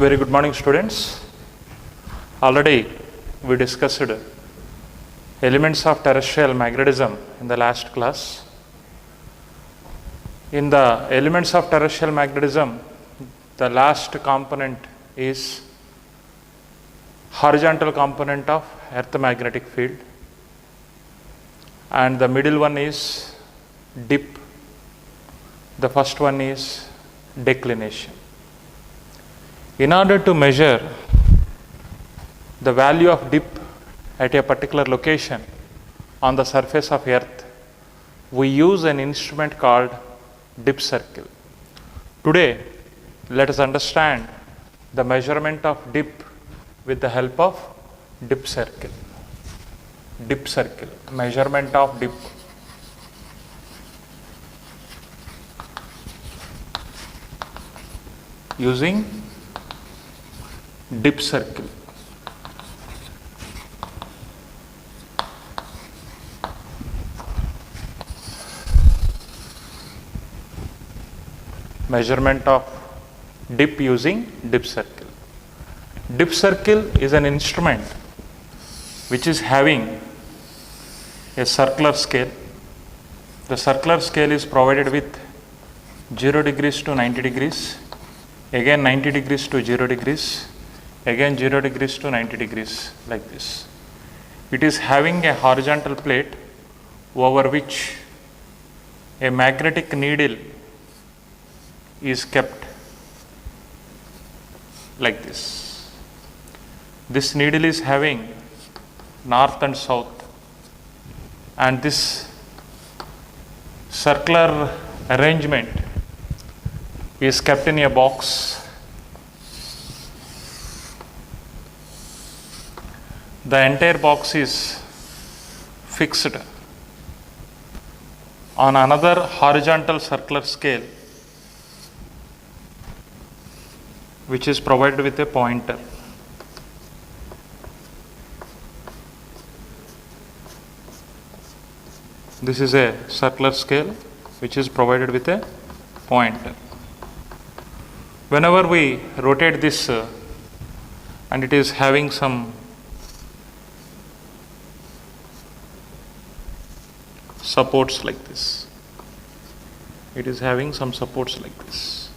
Very good morning, students. Already we discussed elements of terrestrial magnetism in the last class. In the elements of terrestrial magnetism, the last component is horizontal component of earth magnetic field, and the middle one is dip. The first one is declination. In order to measure the value of dip at a particular location on the surface of earth, we use an instrument called dip circle. Today, let us understand the measurement of dip with the help of dip circle. Dip circle, measurement of dip. Using dip circle. Measurement of dip using dip circle. Dip circle is an instrument which is having a circular scale. The circular scale is provided with 0 degrees to 90 degrees, again 90 degrees to 0 degrees, again 0 degrees to 90 degrees, like this. It is having a horizontal plate over which a magnetic needle is kept like this. This needle is having north and south, and this circular arrangement is kept in a box. The entire box is fixed on another horizontal circular scale which is provided with a pointer. This is a circular scale which is provided with a pointer. Whenever we rotate this and it is having some supports like this, it is having some supports like this,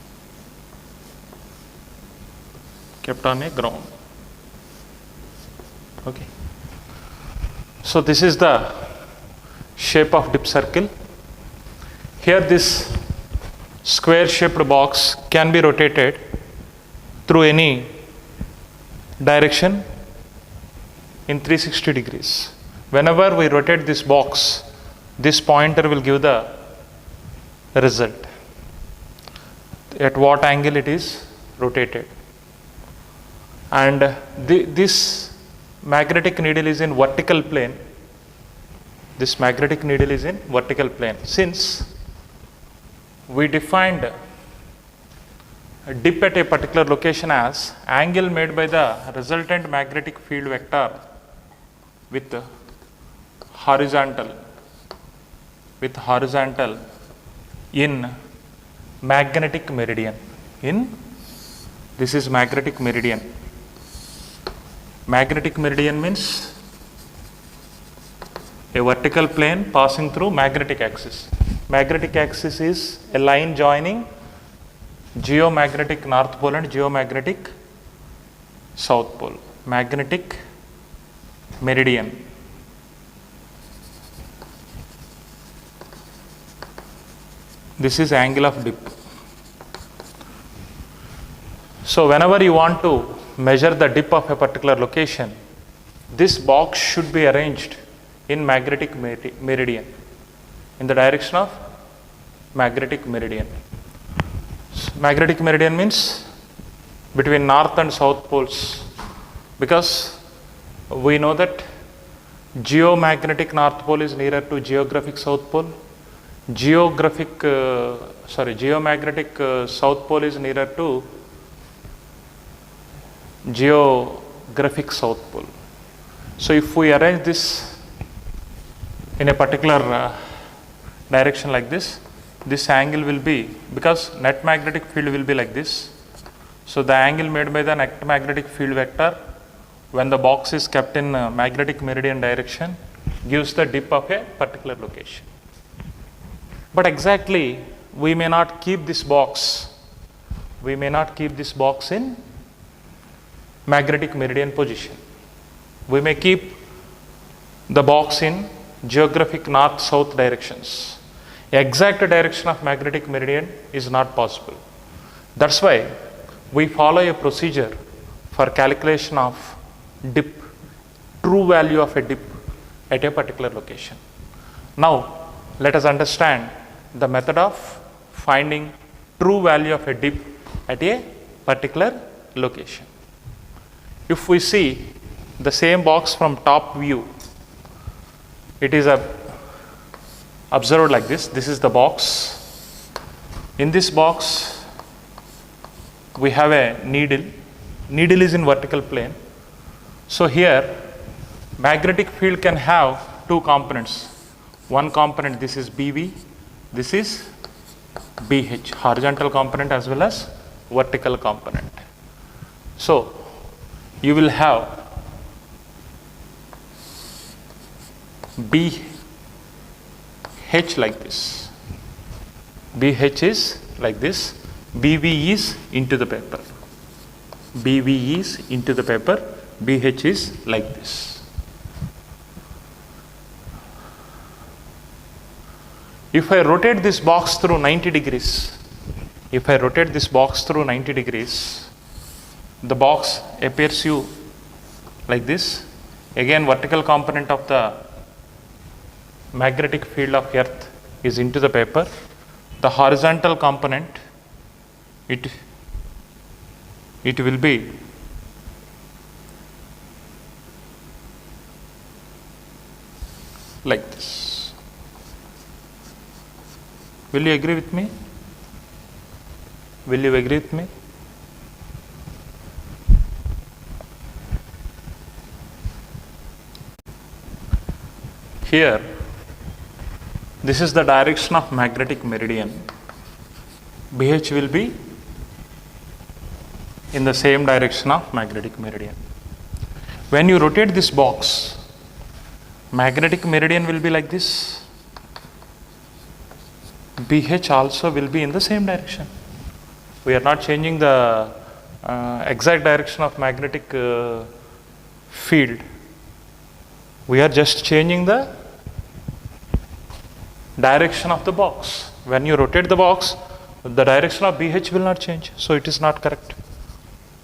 kept on a ground. Okay. So this is the shape of dip circle. Here this square shaped box can be rotated through any direction in 360 degrees. Whenever we rotate this box, this pointer will give the result at what angle it is rotated. And this magnetic needle is in vertical plane. This magnetic needle is in vertical plane. Since we defined a dip at a particular location as angle made by the resultant magnetic field vector with horizontal in magnetic meridian. This is magnetic meridian. Magnetic meridian means a vertical plane passing through magnetic axis. Magnetic axis is a line joining geomagnetic north pole and geomagnetic south pole. Magnetic meridian. This is angle of dip. So whenever you want to measure the dip of a particular location, this box should be arranged in magnetic meridian, in the direction of magnetic meridian. Magnetic meridian means between north and south poles, because we know that geomagnetic north pole is nearer to geographic south pole. Geomagnetic south pole is nearer to geographic south pole. So if we arrange this in a particular direction like this, this angle will be, because net magnetic field will be like this, So the angle made by the net magnetic field vector when the box is kept in magnetic meridian direction gives the dip of a particular location. But exactly, we may not keep this box in magnetic meridian position. We may keep the box in geographic north-south directions. Exact direction of magnetic meridian is not possible. That's why we follow a procedure for calculation of dip, true value of a dip at a particular location. Now, let us understand the method of finding true value of a dip at a particular location. If we see the same box from top view, it is observed like this. This is the box. In this box, we have a needle. Needle is in vertical plane. So here, magnetic field can have two components. One component, this is BV, this is BH, horizontal component as well as vertical component. So you will have BH like this. BH is like this. BV is into the paper. BV is into the paper. BH is like this. If I rotate this box through 90 degrees, the box appears you like this. Again, vertical component of the magnetic field of earth is into the paper. The horizontal component, it will be like this. Will you agree with me? Will you agree with me? Here, this is the direction of magnetic meridian. BH will be in the same direction of magnetic meridian. When you rotate this box, magnetic meridian will be like this. BH also will be in the same direction. We are not changing the exact direction of magnetic field. We are just changing the direction of the box. When you rotate the box, the direction of BH will not change. So it is not correct.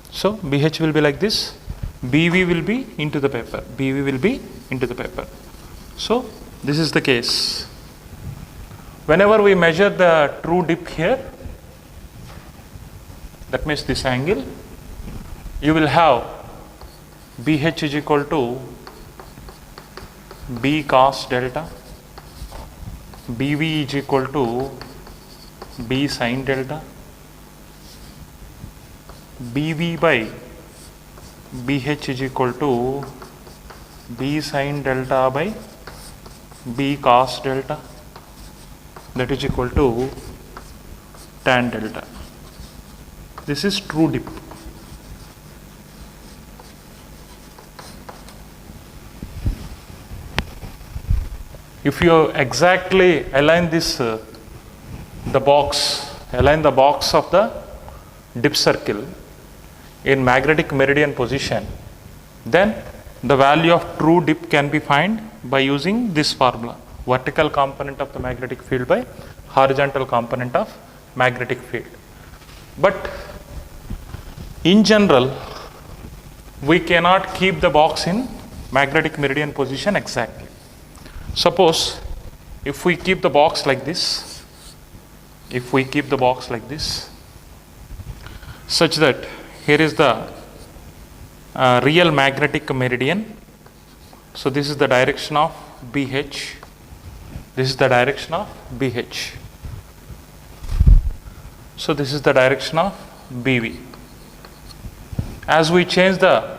So BH will be like this. BV will be into the paper. BV will be into the paper. So this is the case. Whenever we measure the true dip here, that means this angle, you will have BH is equal to B cos delta, BV is equal to B sin delta, BV by BH is equal to B sin delta by B cos delta, that is equal to tan delta. This is true dip. If you exactly align this, the box of the dip circle in magnetic meridian position, then the value of true dip can be found by using this formula: vertical component of the magnetic field by horizontal component of magnetic field. But in general, we cannot keep the box in magnetic meridian position exactly. Suppose if we keep the box like this, such that here is the real magnetic meridian. So this is the direction of BH. This is the direction of BH. So this is the direction of BV. As we change the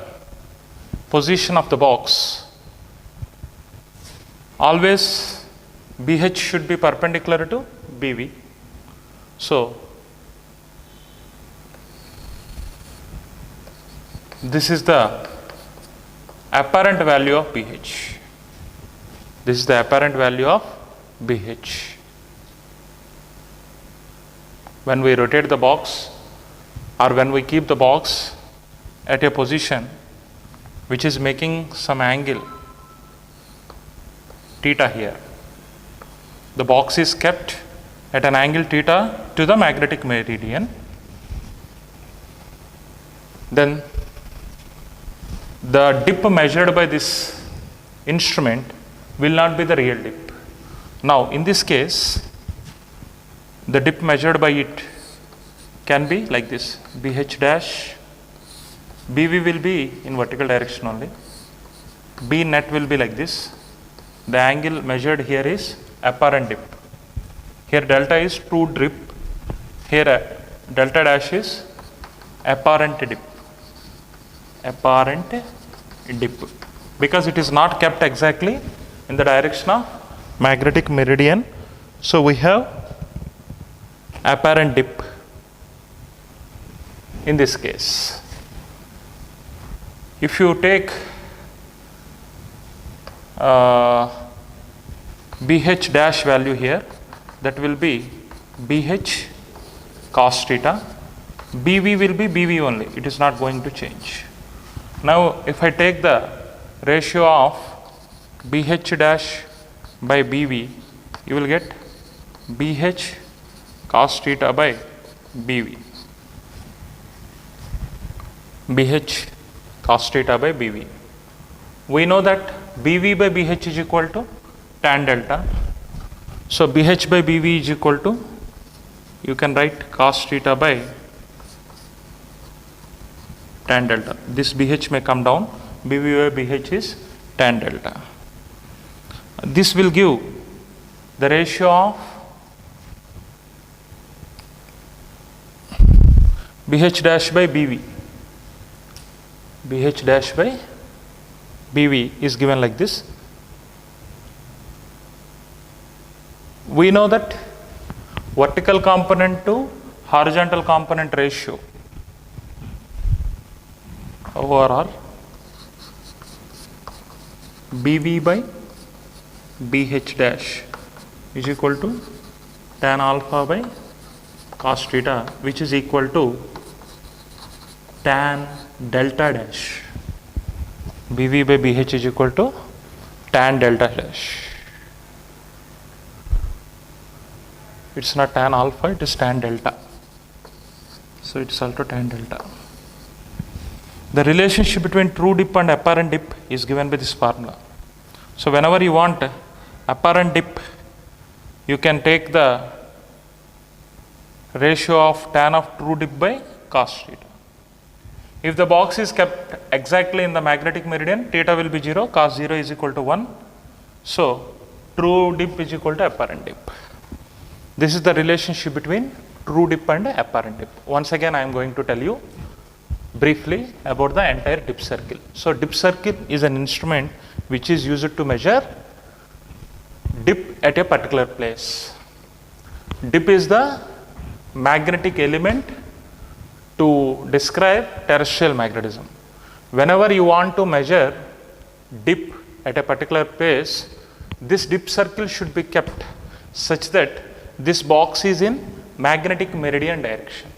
position of the box, always BH should be perpendicular to BV. So This is the apparent value of BH. This is the apparent value of BH. When we rotate the box, or when we keep the box at a position which is making some angle theta here, the box is kept at an angle theta to the magnetic meridian, then the dip measured by this instrument will not be the real dip. Now, in this case, the dip measured by it can be like this: BH dash, BV will be in vertical direction only, B net will be like this. The angle measured here is apparent dip. Here delta is true dip, here delta dash is apparent dip. Apparent dip, because it is not kept exactly in the direction of magnetic meridian, so we have apparent dip in this case. If you take BH dash value here, that will be BH cos theta, BV will be BV only, it is not going to change. Now, if I take the ratio of BH dash by BV, you will get BH cos theta by BV. BH cos theta by BV. We know that BV by BH is equal to tan delta. So, BH by BV is equal to, you can write cos theta by tan delta. This BH may come down, BV by BH is tan delta. This will give the ratio of BH dash by BV. BH dash by BV is given like this. We know that vertical component to horizontal component ratio overall BV by BH dash is equal to tan alpha by cos theta, which is equal to tan delta dash. BV by BH is equal to tan delta dash. It's not tan alpha, it is tan delta. So it's also tan delta. The relationship between true dip and apparent dip is given by this formula. So whenever you want apparent dip, you can take the ratio of tan of true dip by cos theta. If the box is kept exactly in the magnetic meridian, theta will be 0, cos 0 is equal to 1. So true dip is equal to apparent dip. This is the relationship between true dip and apparent dip. Once again, I am going to tell you briefly about the entire dip circle. So dip circle is an instrument which is used to measure dip at a particular place. Dip is the magnetic element to describe terrestrial magnetism. Whenever you want to measure dip at a particular place, this dip circle should be kept such that this box is in magnetic meridian direction.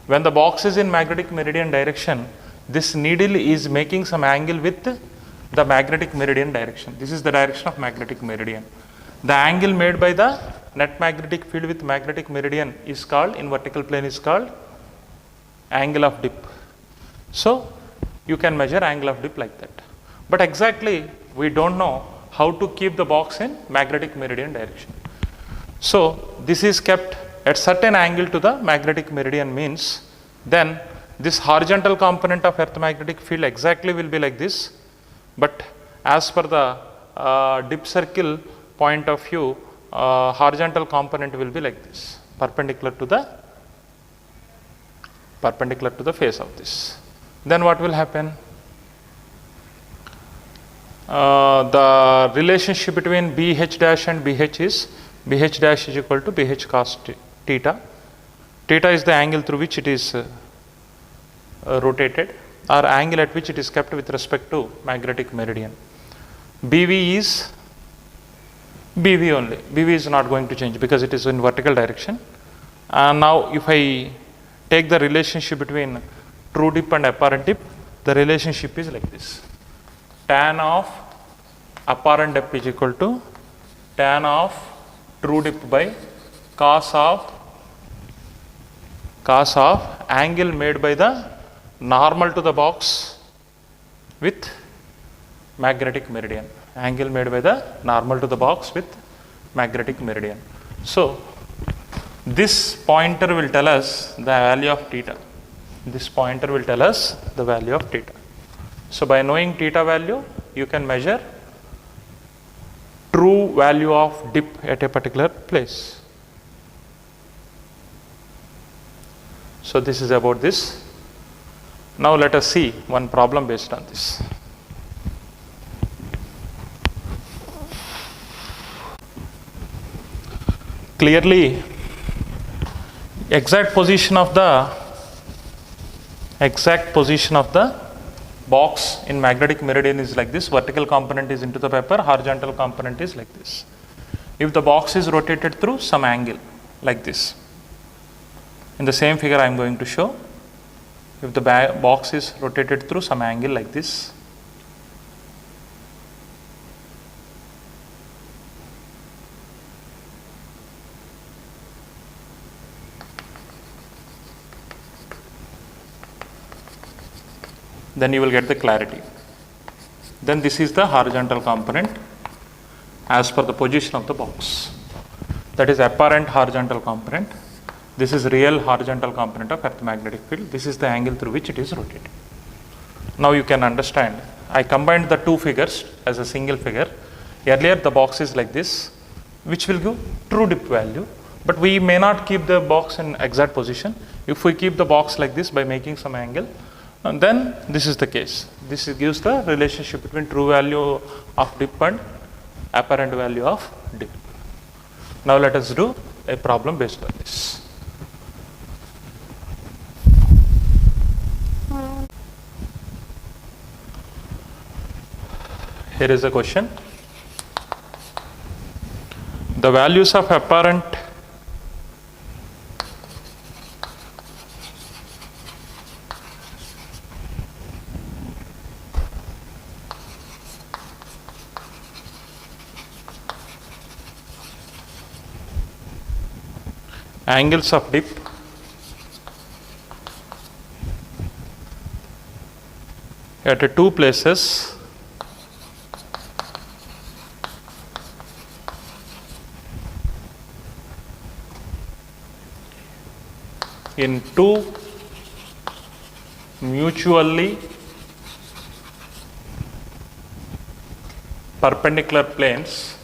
When the box is in magnetic meridian direction, this needle is making some angle with the magnetic meridian direction. This is the direction of magnetic meridian. The angle made by the net magnetic field with magnetic meridian is called, in vertical plane, is called angle of dip. So you can measure angle of dip like that. But exactly we don't know how to keep the box in magnetic meridian direction. So this is kept at certain angle to the magnetic meridian, means then this horizontal component of earth magnetic field exactly will be like this, but as per the dip circle point of view, horizontal component will be like this, perpendicular to the face of this. Then what will happen? The relationship between BH dash and BH is BH dash is equal to BH cos theta. Theta is the angle through which it is rotated, or angle at which it is kept with respect to magnetic meridian. BV is BV only. BV is not going to change because it is in vertical direction. And now if I take the relationship between true dip and apparent dip, the relationship is like this. Tan of apparent dip is equal to tan of true dip by cos of angle made by the normal to the box with magnetic meridian. Angle made by the normal to the box with magnetic meridian. So this pointer will tell us the value of theta. This pointer will tell us the value of theta. So by knowing theta value, you can measure true value of dip at a particular place. So this is about this. Now let us see one problem based on this. Clearly, exact position of the box in magnetic meridian is like this. Vertical component is into the paper, horizontal component is like this. If the box is rotated through some angle like this, in the same figure I am going to show, if the box is rotated through some angle like this, then you will get the clarity. Then this is the horizontal component as per the position of the box. That is apparent horizontal component. This is real horizontal component of earth magnetic field. This is the angle through which it is rotated. Now you can understand. I combined the two figures as a single figure. Earlier the box is like this, which will give true dip value. But we may not keep the box in exact position. If we keep the box like this by making some angle, and then this is the case. This gives the relationship between true value of dip and apparent value of dip. Now let us do a problem based on this. Here is a question. The values of apparent angles of dip at two places in two mutually perpendicular planes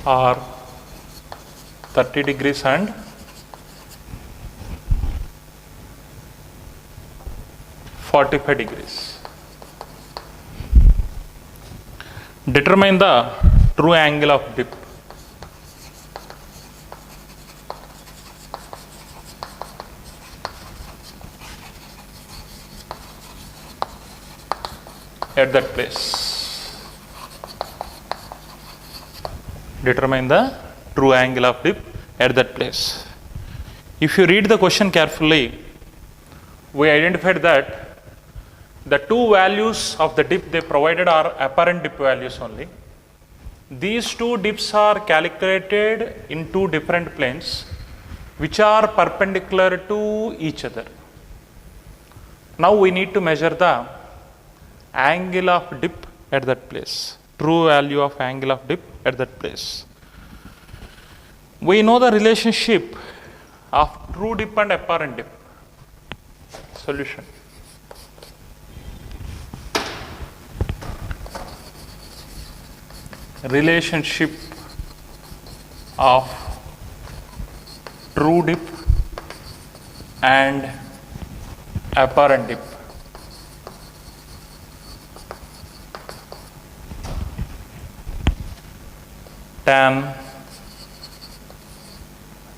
are 30 degrees and 45 degrees. Determine the true angle of dip. At that place. Determine the true angle of dip at that place. If you read the question carefully, we identified that the two values of the dip they provided are apparent dip values only. These two dips are calculated in two different planes which are perpendicular to each other. Now we need to measure the angle of dip at that place. True value of angle of dip at that place. We know the relationship of true dip and apparent dip. Solution. Relationship of true dip and apparent dip. tan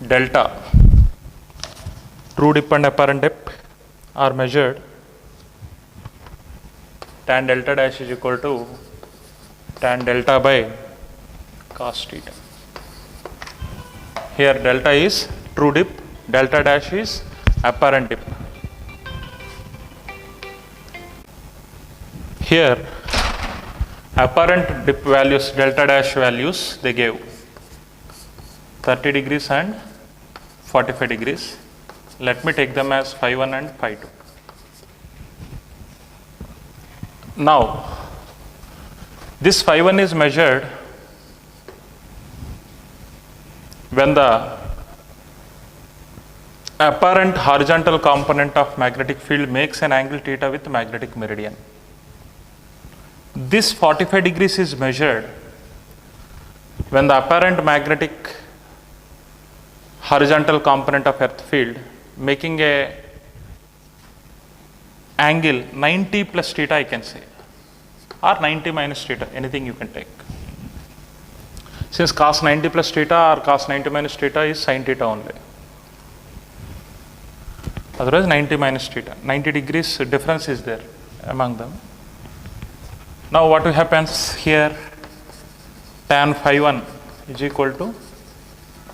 delta, true dip and apparent dip are measured. Tan delta dash is equal to tan delta by cos theta. Here delta is true dip, delta dash is apparent dip. Here apparent dip values, delta dash values, they gave 30 degrees and 45 degrees. Let me take them as phi 1 and phi 2. Now, this phi 1 is measured when the apparent horizontal component of magnetic field makes an angle theta with magnetic meridian. This 45 degrees is measured when the apparent magnetic horizontal component of earth field making a angle 90 plus theta, I can say, or 90 minus theta, anything you can take. Since cos 90 plus theta or cos 90 minus theta is sin theta only. Otherwise 90 minus theta, 90 degrees difference is there among them. Now what happens here? Tan phi 1 is equal to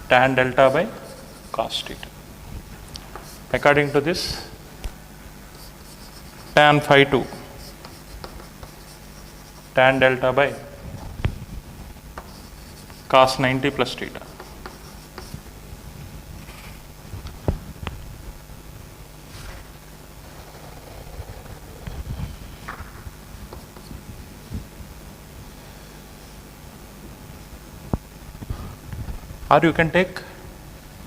tan delta by cos theta. According to this, tan phi 2 tan delta by cos 90 plus theta. Or you can take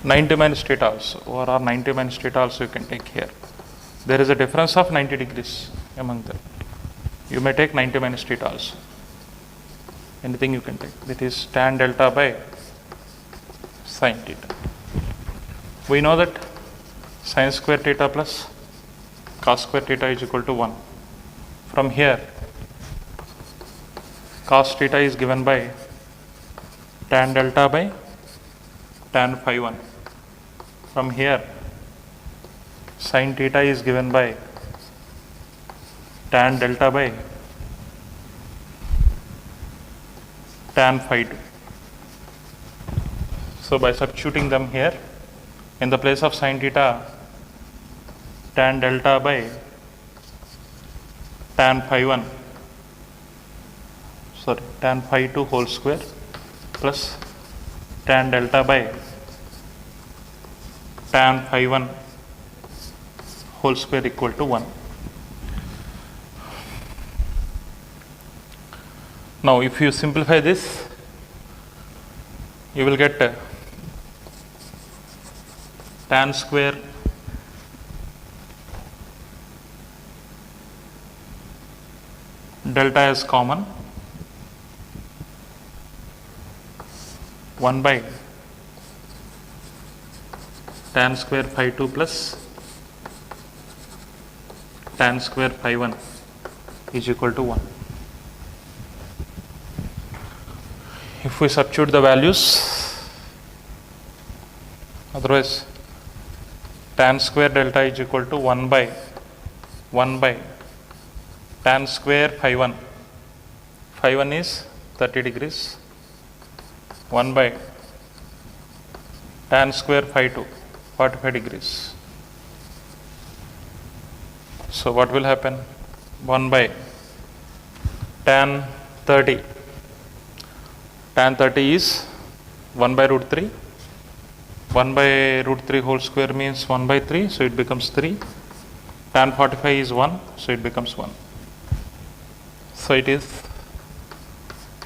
90 minus theta also, or 90 minus theta also you can take here. There is a difference of 90 degrees among them. You may take 90 minus theta also. Anything you can take. That is tan delta by sin theta. We know that sin square theta plus cos square theta is equal to 1. From here, cos theta is given by tan delta by tan phi 1. From here, sin theta is given by tan delta by tan phi 2. So by substituting them here, in the place of sin theta, tan delta by tan phi 1, tan phi 2 whole square plus tan delta by tan phi 1 whole square equal to 1. Now if you simplify this, you will get tan square delta is common, 1 by tan square phi 2 plus tan square phi 1 is equal to 1. If we substitute the values, otherwise tan square delta is equal to 1 by tan square phi 1. Phi 1 is 30 degrees. 1 by tan square phi 2, 45 degrees. So what will happen? 1 by tan 30. Tan 30 is 1 by root 3. 1 by root 3 whole square means 1 by 3, so it becomes 3. Tan 45 is 1, so it becomes 1. So it is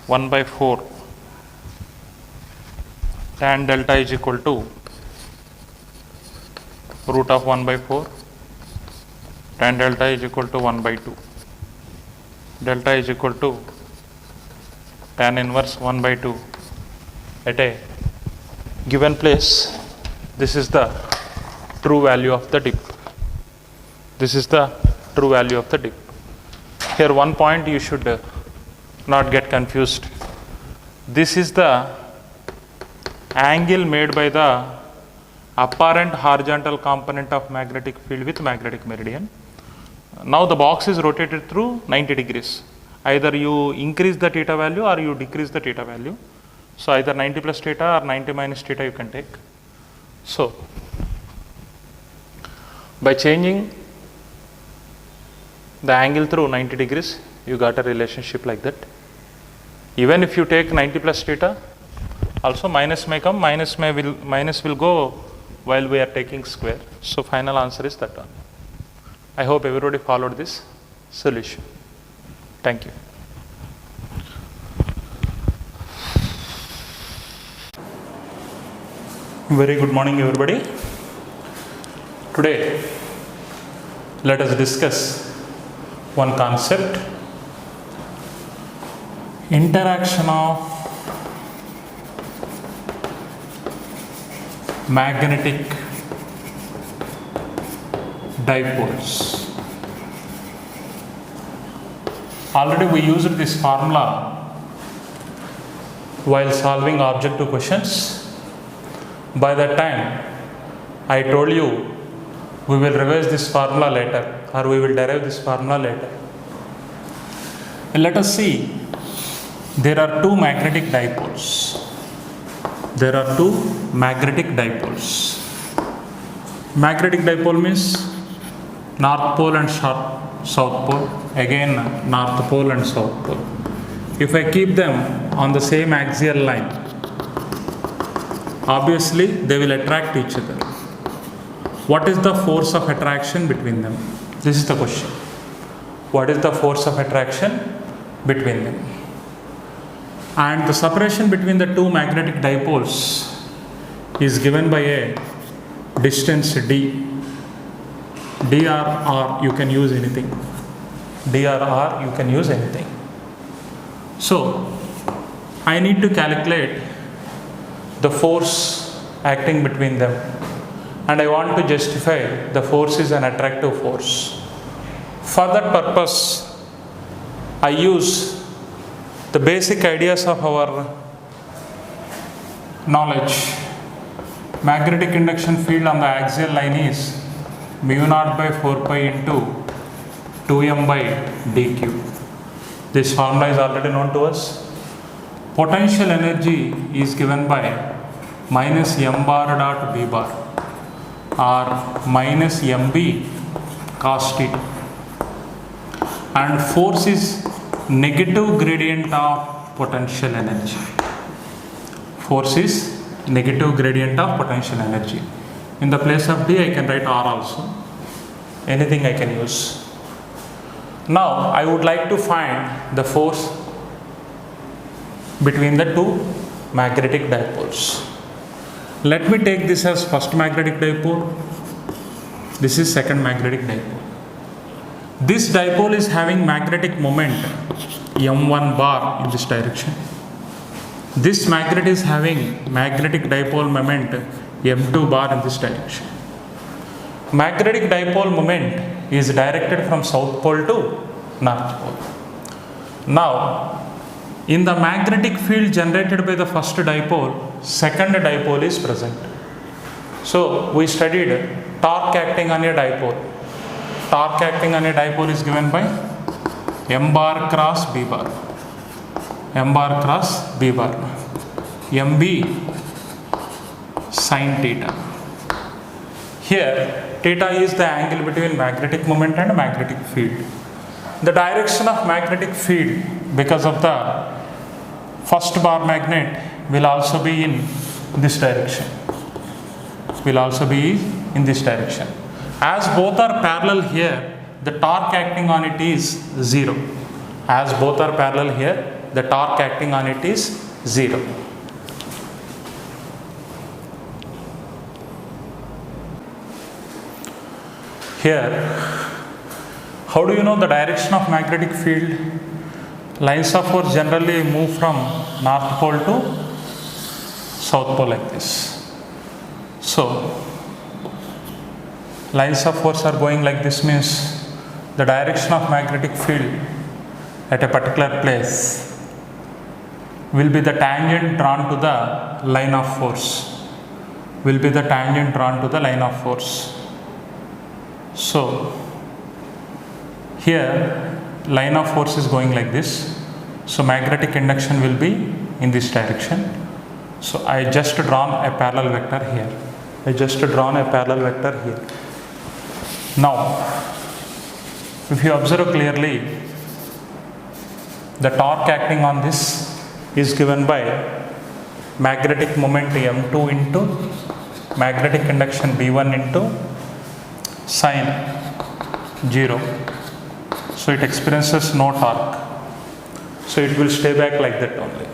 1 by 4. Tan delta is equal to root of 1 by 4. Tan delta is equal to 1 by 2. Delta is equal to tan inverse 1 by 2 at a given place. This is the true value of the dip. This is the true value of the dip. Here one point you should not get confused. This is the angle made by the apparent horizontal component of magnetic field with magnetic meridian. Now the box is rotated through 90 degrees. Either you increase the theta value or you decrease the theta value. So either 90 plus theta or 90 minus theta you can take. So by changing the angle through 90 degrees, you got a relationship like that. Even if you take 90 plus theta, also minus may come, minus will go while we are taking square. So final answer is that one. I hope everybody followed this solution. Thank you. Very good morning, everybody. Today, let us discuss one concept: interaction of magnetic dipoles. Already we used this formula while solving objective questions. By that time, I told you we will revise this formula later, or we will derive this formula later. Let us see, there are two magnetic dipoles. There are two magnetic dipoles. Magnetic dipole means North Pole and South Pole. Again, North Pole and South Pole. If I keep them on the same axial line, obviously they will attract each other. What is the force of attraction between them? This is the question. What is the force of attraction between them? And the separation between the two magnetic dipoles is given by a distance d. D or R, you can use anything. D or R, you can use anything. So, I need to calculate the force acting between them, and I want to justify the force is an attractive force. For that purpose, I use the basic ideas of our knowledge. Magnetic induction field on the axial line is mu naught by 4 pi into 2m by dq. This formula is already known to us. Potential energy is given by minus m bar dot b bar or minus mb cos theta, and force is negative gradient of potential energy. Force is negative gradient of potential energy. In the place of d, I can write r also. Anything I can use. Now I would like to find the force between the two magnetic dipoles. Let me take this as first magnetic dipole. This is second magnetic dipole. This dipole is having magnetic moment m1 bar in this direction. This magnet is having magnetic dipole moment m2 bar in this direction. Magnetic dipole moment is directed from South Pole to North Pole. Now, in the magnetic field generated by the first dipole, second dipole is present. So, we studied torque acting on a dipole. Torque acting on a dipole is given by m bar cross b bar. M bar cross b bar. mb sin theta. Here, theta is the angle between magnetic moment and magnetic field. The direction of magnetic field, because of the first bar magnet, will also be in this direction. Will also be in this direction. As both are parallel here, the torque acting on it is 0. As both are parallel here, the torque acting on it is 0. Here, how do you know the direction of magnetic field? Lines of force generally move from North Pole to South Pole like this. So, lines of force are going like this means the direction of magnetic field at a particular place will be the tangent drawn to the line of force. Will be the tangent drawn to the line of force. So here line of force is going like this. So magnetic induction will be in this direction. So I just drawn a parallel vector here. Now, if you observe clearly, the torque acting on this is given by magnetic moment M2 into magnetic induction B1 into sine 0. So it experiences no torque. So it will stay back like that only.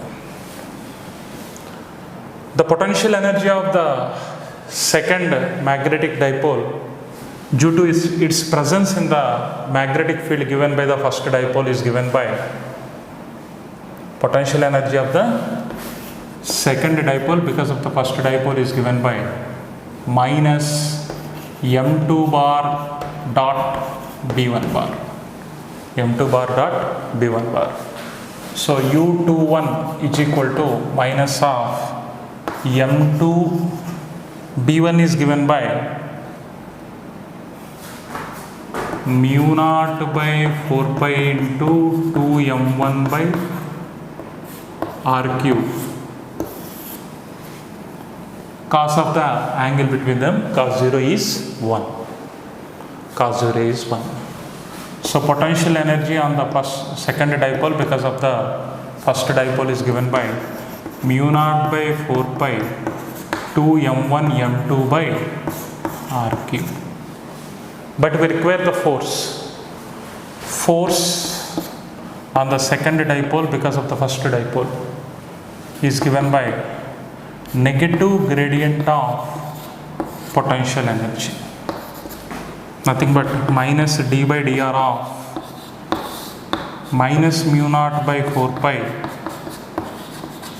The potential energy of the second magnetic dipole, due to its presence in the magnetic field given by the first dipole, is given by potential energy of the second dipole because of the first dipole is given by minus m2 bar dot b1 bar. m2 bar dot b1 bar. So u21 is equal to minus of m2 b1 is given by mu naught by 4 pi into 2m1 by r cube. Cos of the angle between them, cos 0 is 1. So potential energy on the second dipole because of the first dipole is given by mu naught by 4 pi 2m1 m2 by r cube. But we require the force on the second dipole because of the first dipole is given by negative gradient of potential energy, nothing but minus d by dr of minus mu naught by 4 pi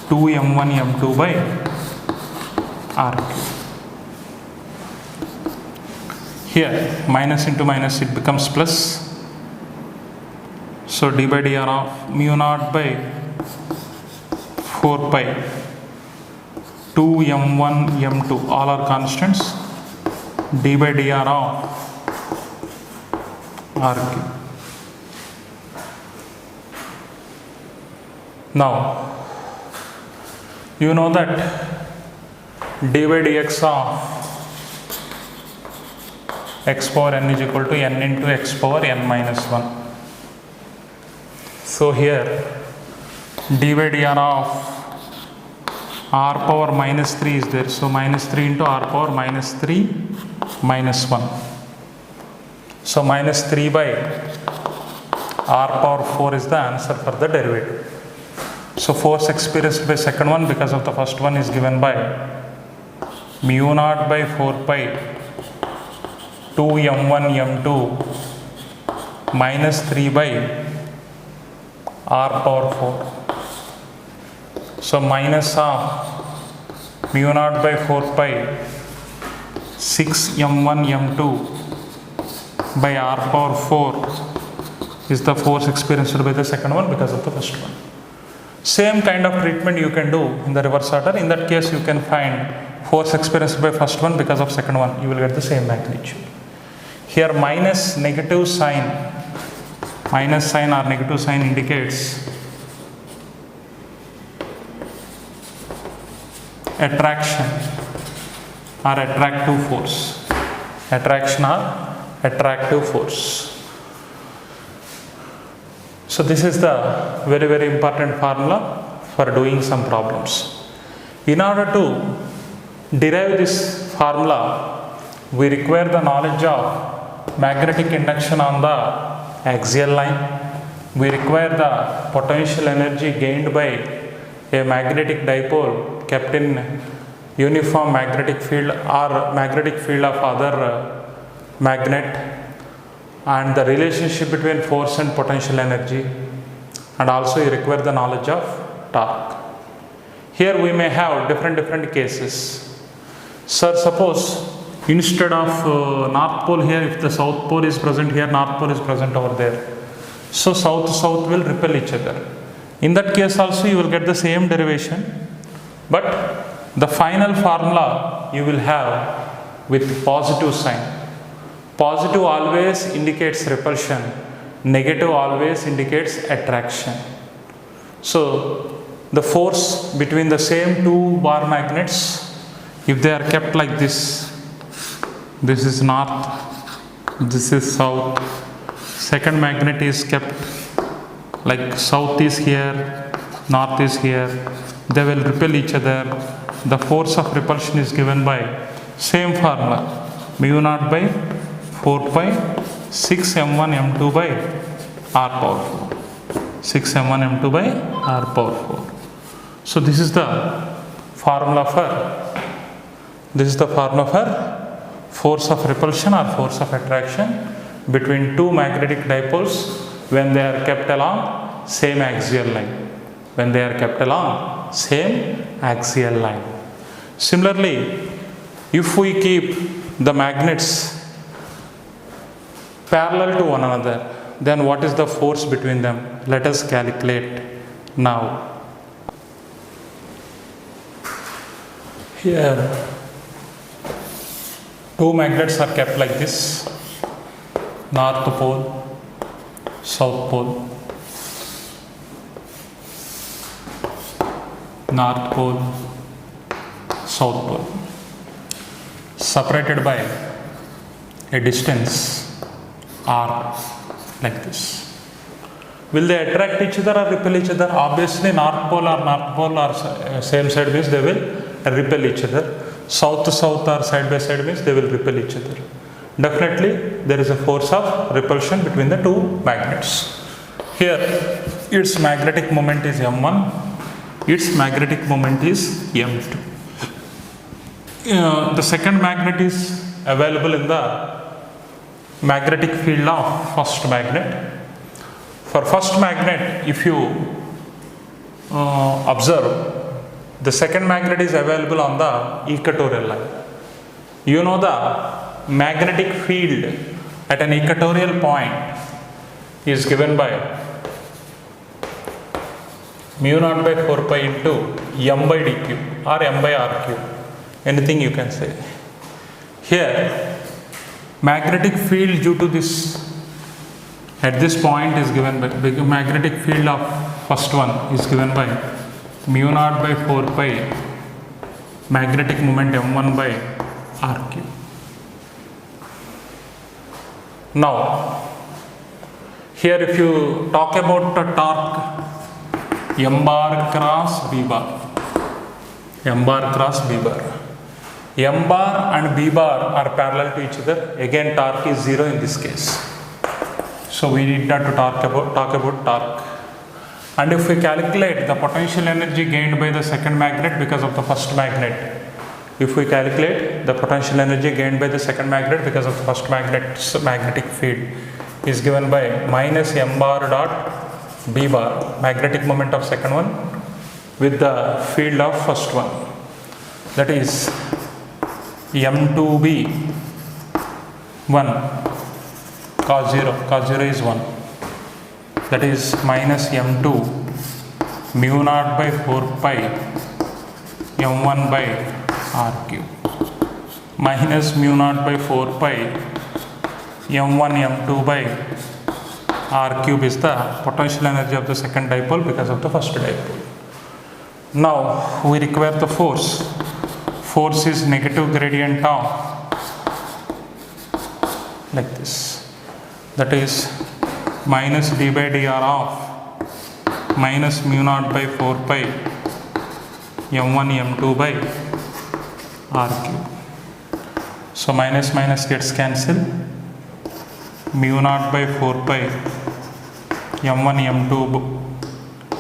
2m1 m2 by r cube. Here minus into minus it becomes plus. So d by dr of mu naught by 4 pi 2m1 m2 all are constants, d by dr of r cube. Now you know that d by dx of x power n is equal to n into x power n minus 1. So here d by dr of r power minus 3 is there. So minus 3 into r power minus 3 minus 1. So minus 3 by r power 4 is the answer for the derivative. So force experienced by second one because of the first one is given by mu naught by 4 pi 2m1 m2 minus 3 by r power 4. So minus of mu naught by 4 pi 6m1 m2 by r power 4 is the force experienced by the second one because of the first one. Same kind of treatment you can do in the reverse order. In that case you can find force experienced by first one because of second one. You will get the same magnitude. Here minus sign or negative sign indicates attraction or attractive force. Attraction or attractive force. So this is the very, very important formula for doing some problems. In order to derive this formula, we require the knowledge of magnetic induction on the axial line. We require the potential energy gained by a magnetic dipole kept in uniform magnetic field or magnetic field of other magnet, and the relationship between force and potential energy, and also you require the knowledge of torque. Here we may have different cases. Sir, suppose instead of north pole here, if the south pole is present here, north pole is present over there. So south will repel each other. In that case also you will get the same derivation, but the final formula you will have with positive sign. Positive always indicates repulsion, negative always indicates attraction. So the force between the same two bar magnets, if they are kept like this is north, this is south, second magnet is kept like south is here, north is here, they will repel each other. The force of repulsion is given by same formula, mu naught by 4 pi 6 m1 m2 by r power 4. 6 m1 m2 by r power 4. So this is the formula for force of repulsion or force of attraction between two magnetic dipoles when they are kept along same axial line. When they are kept along same axial line. Similarly, if we keep the magnets parallel to one another, then what is the force between them? Let us calculate now. Here, two magnets are kept like this, north pole, south pole, north pole, south pole, separated by a distance r like this. Will they attract each other or repel each other? Obviously north pole or same side means they will repel each other. South to south or side by side means they will repel each other. Definitely there is a force of repulsion between the two magnets. Here its magnetic moment is m1, its magnetic moment is m2. The second magnet is available in the magnetic field of first magnet. For first magnet, if you observe, the second magnet is available on the equatorial line. You know the magnetic field at an equatorial point is given by mu naught by 4 pi into m by d cube or m by r cube. Anything you can say. Here, magnetic field due to this at this point is given by magnetic field of first one is given by mu naught by 4 pi magnetic moment m1 by r cube. Now, here if you talk about the torque m bar cross b bar, m bar cross b bar, m bar and b bar are parallel to each other. Again, torque is 0 in this case. So we need not to talk about torque. And if we calculate the potential energy gained by the second magnet because of the first magnet, if we calculate the potential energy gained by the second magnet because of the first magnet's magnetic field is given by minus m bar dot b bar, magnetic moment of second one, with the field of first one. That is m2b 1 cos 0 is 1. That is minus m2 mu naught by 4 pi m1 by r cube minus mu naught by 4 pi m1 m2 by r cube is the potential energy of the second dipole because of the first dipole. Now we require the force. Force is negative gradient of like this. That is minus d by dr of minus mu naught by 4 pi m1 m2 by r cube. So minus minus gets cancelled. Mu naught by 4 pi m1 m2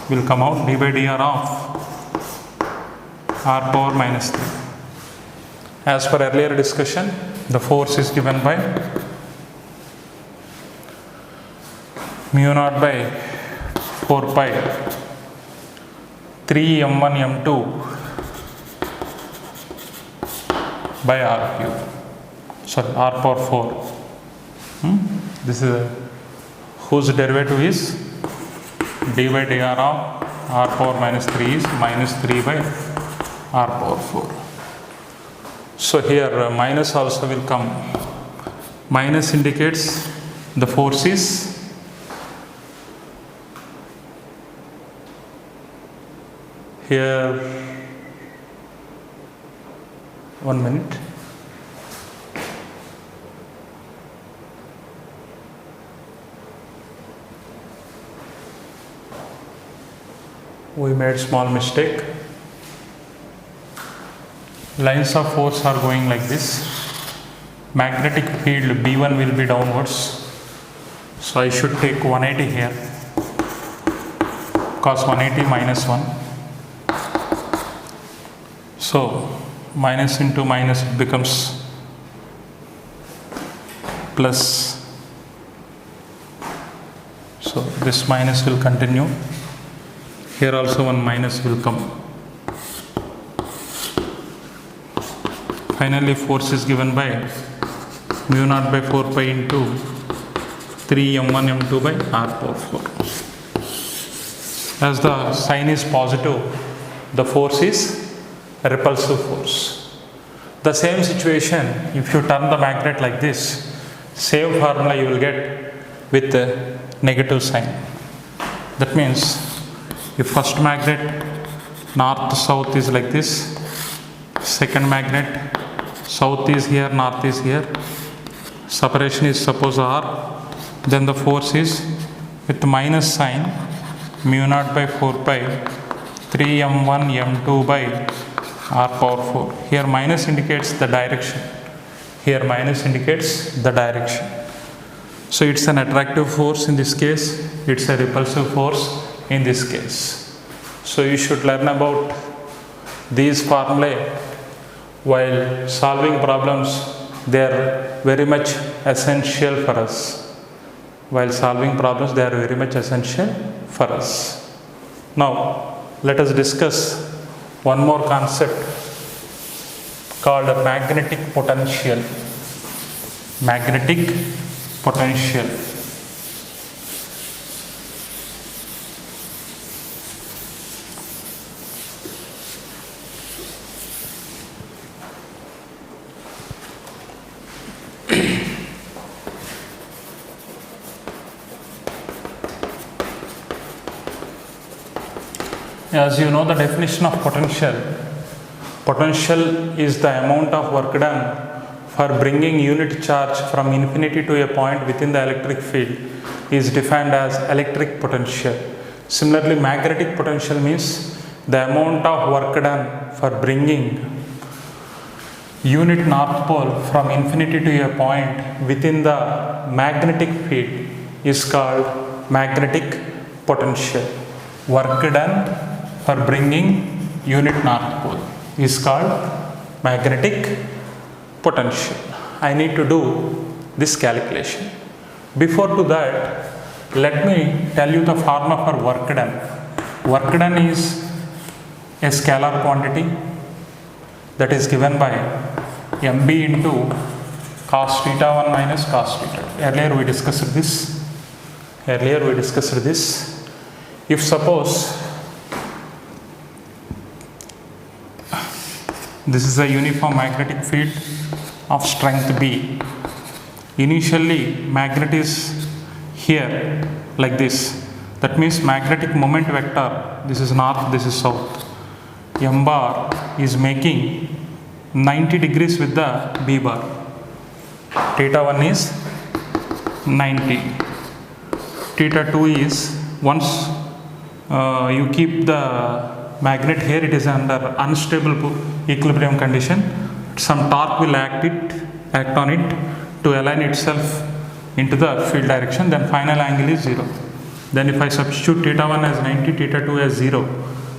will come out, d by dr of r power minus 3. As per earlier discussion, the force is given by mu naught by 4 pi 3 m1 m2 by r cube. Sorry, r power 4. This is whose derivative is d by dr of r power minus 3 is minus 3 by r power 4. So here minus also will come. Minus indicates the force is here. 1 minute. We made small mistake. Lines of force are going like this. Magnetic field B1 will be downwards. So I should take 180 here. Cos 180 minus 1. So minus into minus becomes plus. So this minus will continue. Here also one minus will come. Finally force is given by mu naught by 4 pi into 3 m1 m2 by r power 4. As the sign is positive, the force is a repulsive force. The same situation, if you turn the magnet like this, same formula you will get with the negative sign. That means if first magnet north south is like this, second magnet south is here, north is here, separation is suppose r, then the force is with minus sign mu naught by 4 pi 3 m1 m2 by r power 4. Here minus indicates the direction. Here minus indicates the direction. So it's an attractive force in this case, it's a repulsive force in this case. So you should learn about these formulae while solving problems. They are very much essential for us. While solving problems, they are very much essential for us. Now let us discuss one more concept called magnetic potential. Magnetic potential. As you know the definition of potential, potential is the amount of work done for bringing unit charge from infinity to a point within the electric field is defined as electric potential. Similarly, magnetic potential means the amount of work done for bringing unit north pole from infinity to a point within the magnetic field is called magnetic potential. Work done for bringing unit north pole is called magnetic potential. I need to do this calculation. Before to that, let me tell you the formula for work done. Work done is a scalar quantity that is given by mb into cos theta 1 minus cos theta. Earlier we discussed this. If suppose this is a uniform magnetic field of strength B. Initially magnet is here like this. That means magnetic moment vector, this is north, this is south. M bar is making 90 degrees with the B bar. Theta 1 is 90. Theta 2 is, once you keep the magnet here, it is under unstable equilibrium condition. Some torque will act on it to align itself into the field direction. Then final angle is 0. Then if I substitute theta 1 as 90, theta 2 as 0,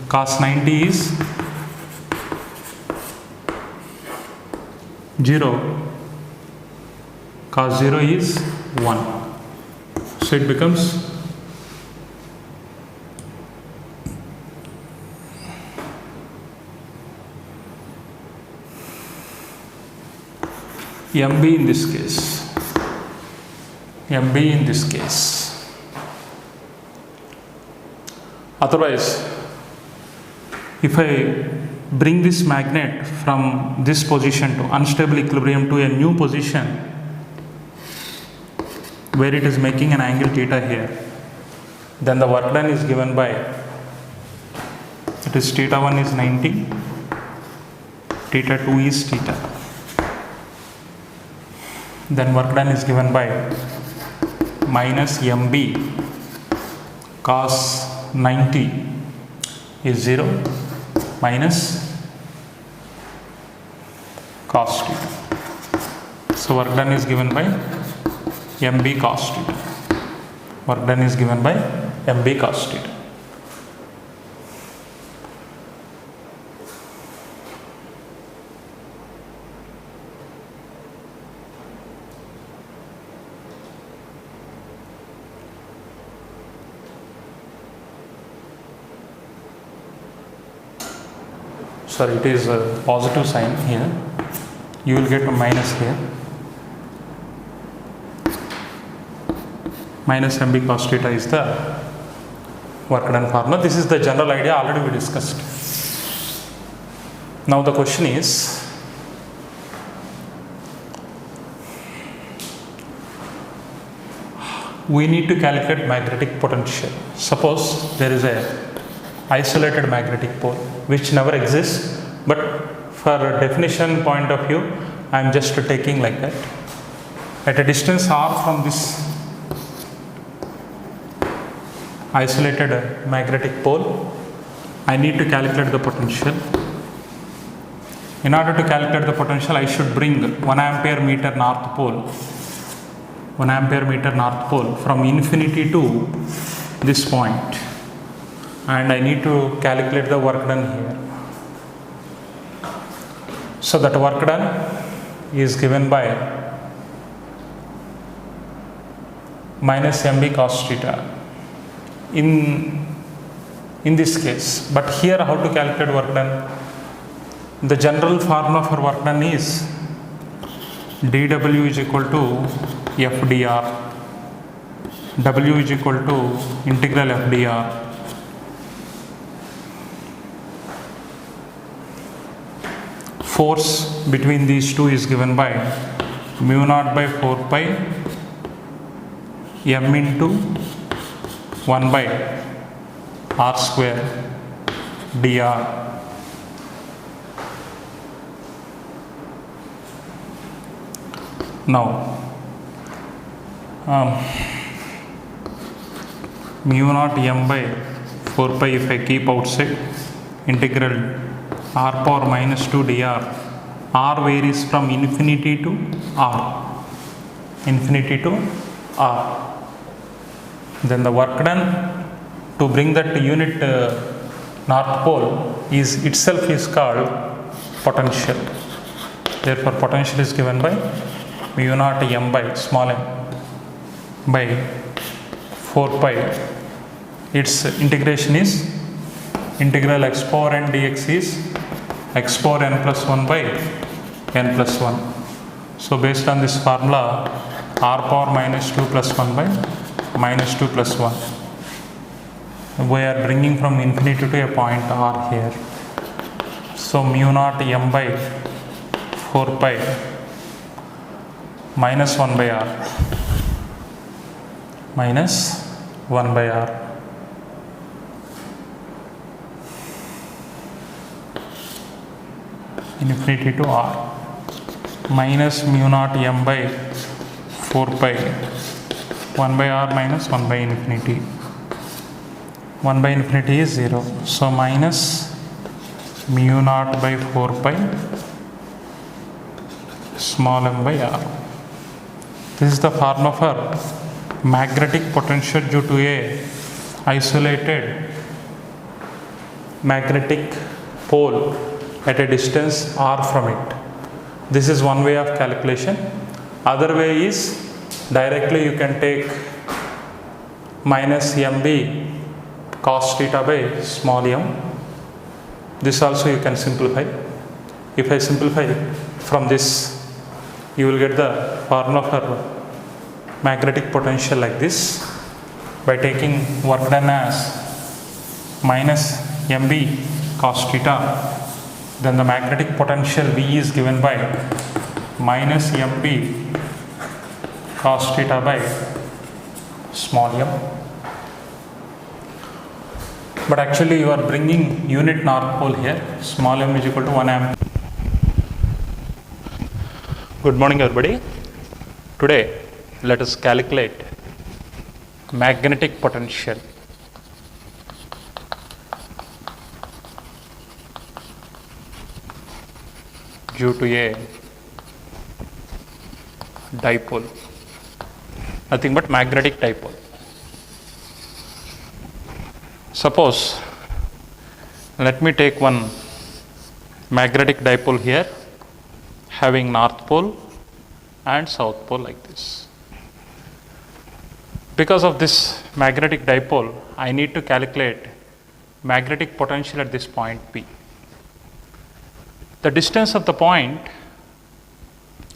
cos 90 is 0, cos 0 is 1. So it becomes MB in this case. Otherwise, if I bring this magnet from this position to unstable equilibrium to a new position where it is making an angle theta here, then the work done is given by, it is theta 1 is 90, theta 2 is theta. Then work done is given by minus mb cos 90 is 0 minus cos theta. So work done is given by mb cos theta. Work done is given by mb cos theta. Sorry, it is a positive sign here. You will get a minus here. Minus mb cos theta is the work done formula. This is the general idea, already we discussed. Now the question is, we need to calculate magnetic potential. Suppose there is a isolated magnetic pole which never exists, but for a definition point of view I am just taking like that. At a distance r from this isolated magnetic pole, I need to calculate the potential. In order to calculate the potential, I should bring 1 ampere meter north pole, 1 ampere meter north pole from infinity to this point, and I need to calculate the work done here. So that work done is given by minus mb cos theta in this case. But here how to calculate work done? The general formula for work done is dW is equal to FdR. W is equal to integral FdR. Force between these two is given by mu naught by 4 pi m into 1 by r square dr. Now mu naught m by 4 pi, if I keep outside, integral r power minus 2 dr. R varies from infinity to r. Infinity to r. Then the work done to bring that unit north pole is itself is called potential. Therefore potential is given by mu naught m by small m by 4 pi. Its integration is integral x power n dx is x power n plus 1 by n plus 1. So based on this formula, r power minus 2 plus 1 by minus 2 plus 1. We are bringing from infinity to a point r here. So mu naught m by 4 pi minus 1 by r minus 1 by r. Infinity to r minus mu naught m by 4 pi 1 by r minus 1 by infinity. 1 by infinity is 0. So minus mu naught by 4 pi small m by r. This is the formula for magnetic potential due to a isolated magnetic pole at a distance r from it. This is one way of calculation. Other way is directly you can take minus mb cos theta by small m. This also you can simplify. If I simplify from this, you will get the formula for magnetic potential like this by taking work done as minus mb cos theta, then the magnetic potential V is given by minus mb cos theta by small m. But actually you are bringing unit north pole here, small m is equal to 1 amp. Good morning everybody. Today let us calculate magnetic potential due to a dipole, nothing but magnetic dipole. Suppose, let me take one magnetic dipole here having north pole and south pole like this. Because of this magnetic dipole, I need to calculate magnetic potential at this point P. The distance of the point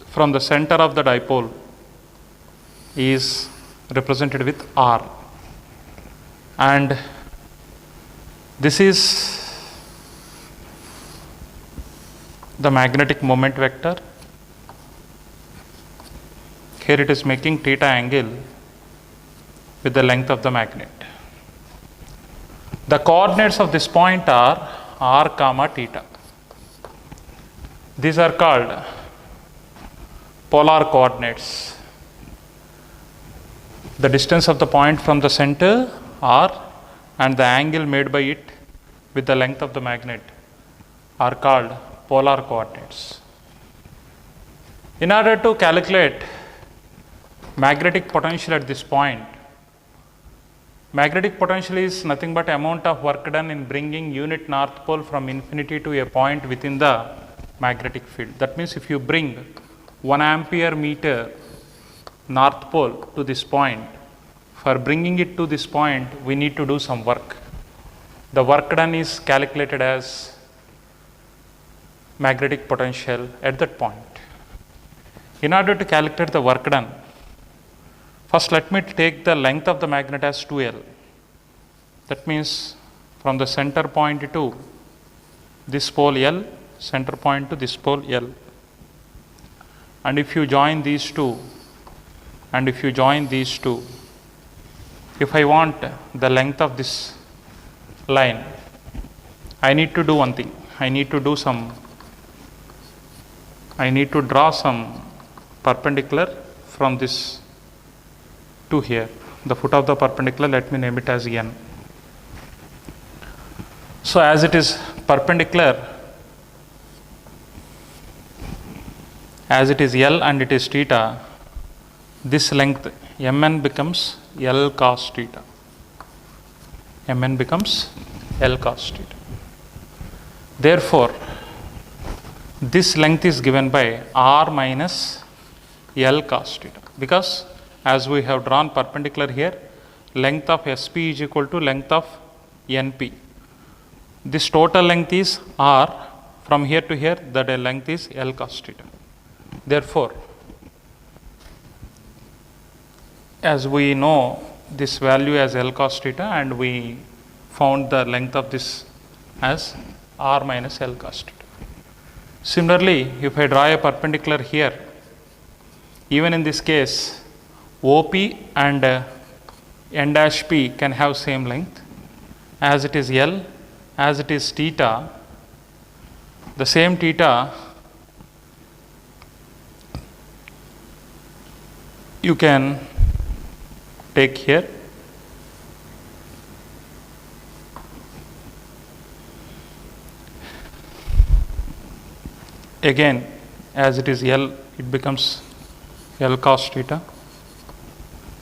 from the center of the dipole is represented with r, and this is the magnetic moment vector. Here it is making theta angle with the length of the magnet. The coordinates of this point are r comma theta. These are called polar coordinates. The distance of the point from the center r and the angle made by it with the length of the magnet are called polar coordinates. In order to calculate magnetic potential at this point, magnetic potential is nothing but amount of work done in bringing unit north pole from infinity to a point within the magnetic field. That means if you bring 1 ampere meter north pole to this point, for bringing it to this point we need to do some work. The work done is calculated as magnetic potential at that point. In order to calculate the work done, first let me take the length of the magnet as 2L. That means from the center point to this pole L, center point to this pole L. And if you join these two, and if you join these two, if I want the length of this line, I need to do one thing. I need to draw some perpendicular from this to here. The foot of the perpendicular, let me name it as N. So as it is perpendicular, as it is L and it is theta, this length Mn becomes L cos theta. Mn becomes L cos theta. Therefore, this length is given by R minus L cos theta, because as we have drawn perpendicular here, length of SP is equal to length of NP. This total length is R, from here to here, that length is L cos theta. Therefore, as we know this value as L cos theta, and we found the length of this as R minus L cos theta. Similarly, if I draw a perpendicular here, even in this case, OP and N dash P can have same length. As it is L, as it is theta, the same theta you can take here. Again, as it is L, it becomes L cos theta.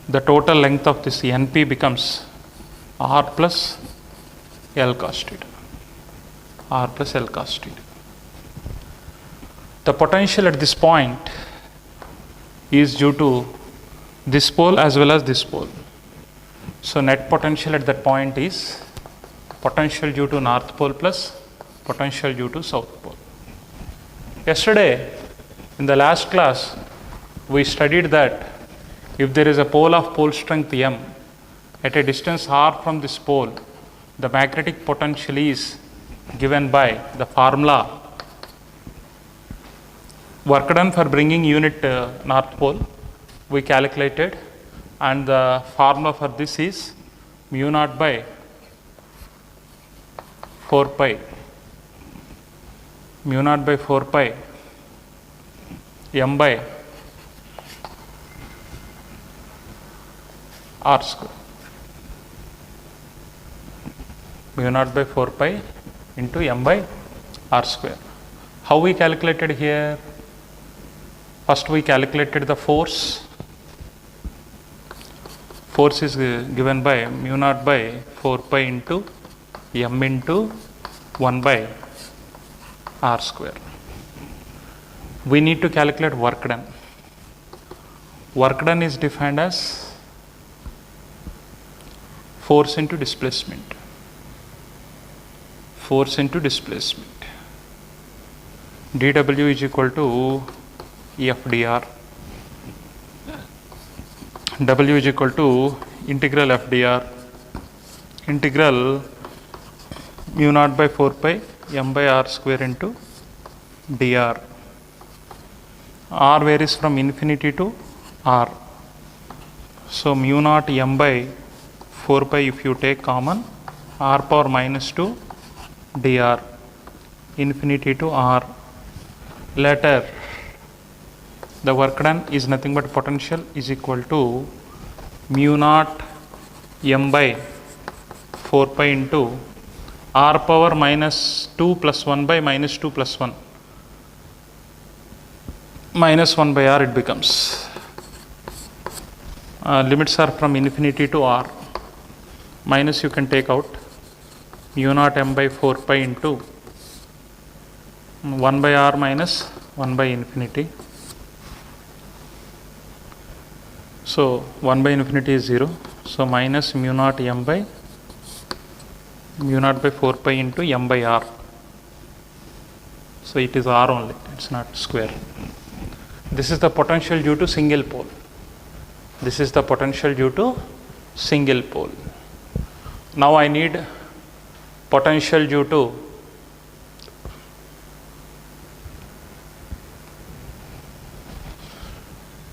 The total length of this NP becomes R plus L cos theta. R plus L cos theta. The potential at this point is due to this pole as well as this pole. So net potential at that point is potential due to north pole plus potential due to south pole. Yesterday, in the last class, we studied that if there is a pole of pole strength M at a distance r from this pole, the magnetic potential is given by the formula work done for bringing unit north pole we calculated, and the formula for this is mu naught by 4 pi mu naught by 4 pi m by r square, mu naught by 4 pi into m by r square. How we calculated here? First we calculated the force. Force is given by mu naught by 4 pi into m into 1 by r square. We need to calculate work done. Work done is defined as force into displacement. Force into displacement. dW is equal to F dr. W is equal to integral F dr integral mu naught by 4 pi m by r square into dr. R varies from infinity to r. So mu naught m by 4 pi if you take common, r power minus 2 dr, infinity to r. Later the work done is nothing but potential is equal to mu naught m by 4 pi into r power minus 2 plus 1 by minus 2 plus 1 minus 1 by r it becomes. Limits are from infinity to r. Minus you can take out mu naught m by 4 pi into 1 by r minus 1 by infinity. So 1 by infinity is 0. So minus mu naught m by mu naught by 4 pi into m by r. So it is r only, it's not square. This is the potential due to single pole. This is the potential due to single pole. Now I need potential due to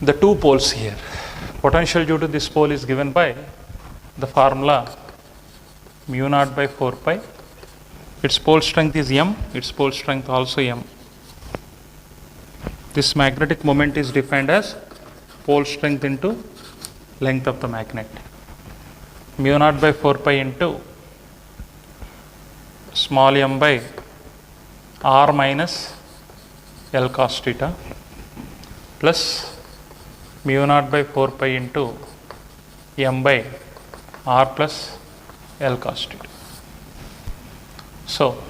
the two poles here. Potential due to this pole is given by the formula mu naught by 4 pi. Its pole strength is m, its pole strength also m. This magnetic moment is defined as pole strength into length of the magnet. Mu naught by 4 pi into small m by r minus L cos theta plus mu naught by 4 pi into m by r plus L cos theta. So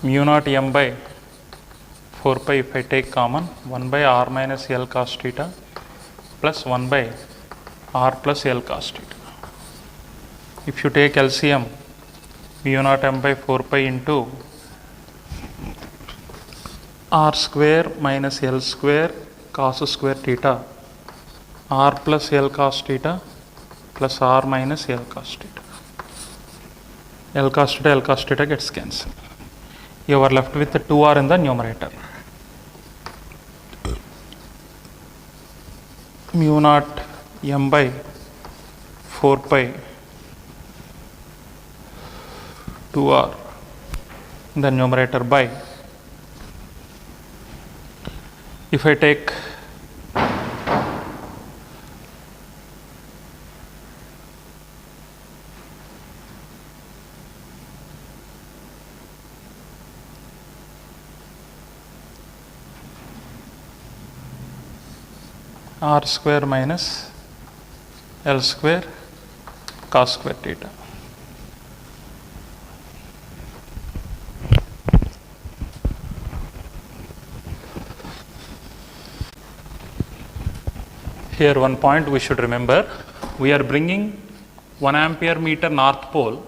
mu naught m by 4 pi if I take common, 1 by r minus L cos theta plus 1 by r plus L cos theta. If you take LCM, mu naught m by 4 pi into r square minus L square cos square theta, r plus L cos theta plus r minus L cos theta. L cos theta gets cancelled. You are left with the 2r in the numerator. Mu naught m by 4 pi 2r in the numerator by, if I take r square minus L square cos square theta. Here one point we should remember, we are bringing 1 ampere meter north pole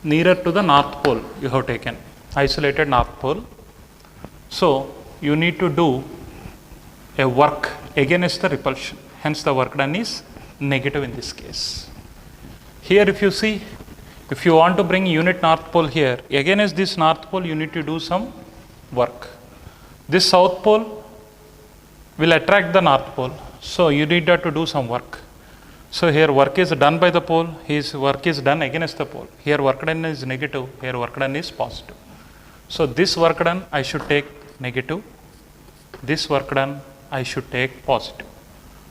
nearer to the north pole you have taken, isolated north pole. So you need to do a work against the repulsion, hence the work done is negative in this case. Here if you see, if you want to bring unit north pole here, against this north pole you need to do some work. This south pole will attract the north pole, so you need to do some work. So here work is done by the pole, his work is done against the pole. Here work done is negative, here work done is positive. So this work done I should take negative, this work done I should take positive.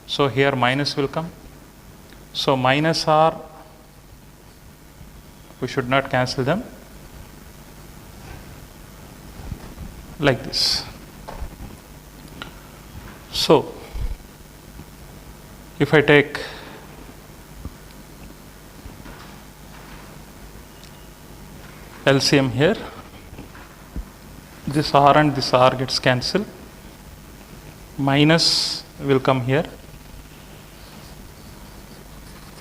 So here minus will come. So minus are, we should not cancel them, like this. So if I take LCM here, this R and this R gets cancelled, minus will come here,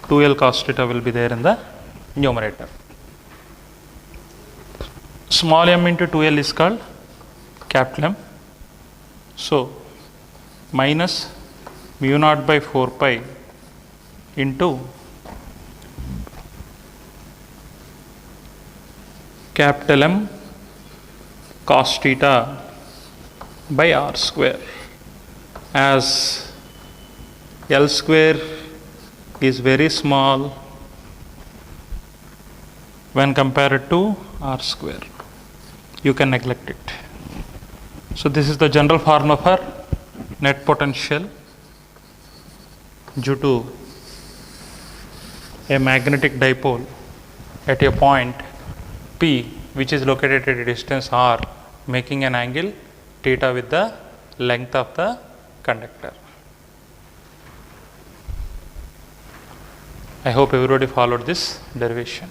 2L cos theta will be there in the numerator. Small m into 2L is called capital M. So minus mu naught by 4 pi into capital M cos theta by R square, as L square is very small when compared to R square. You can neglect it. So this is the general formula for net potential due to a magnetic dipole at a point P, which is located at a distance R, making an angle theta with the length of the conductor. I hope everybody followed this derivation.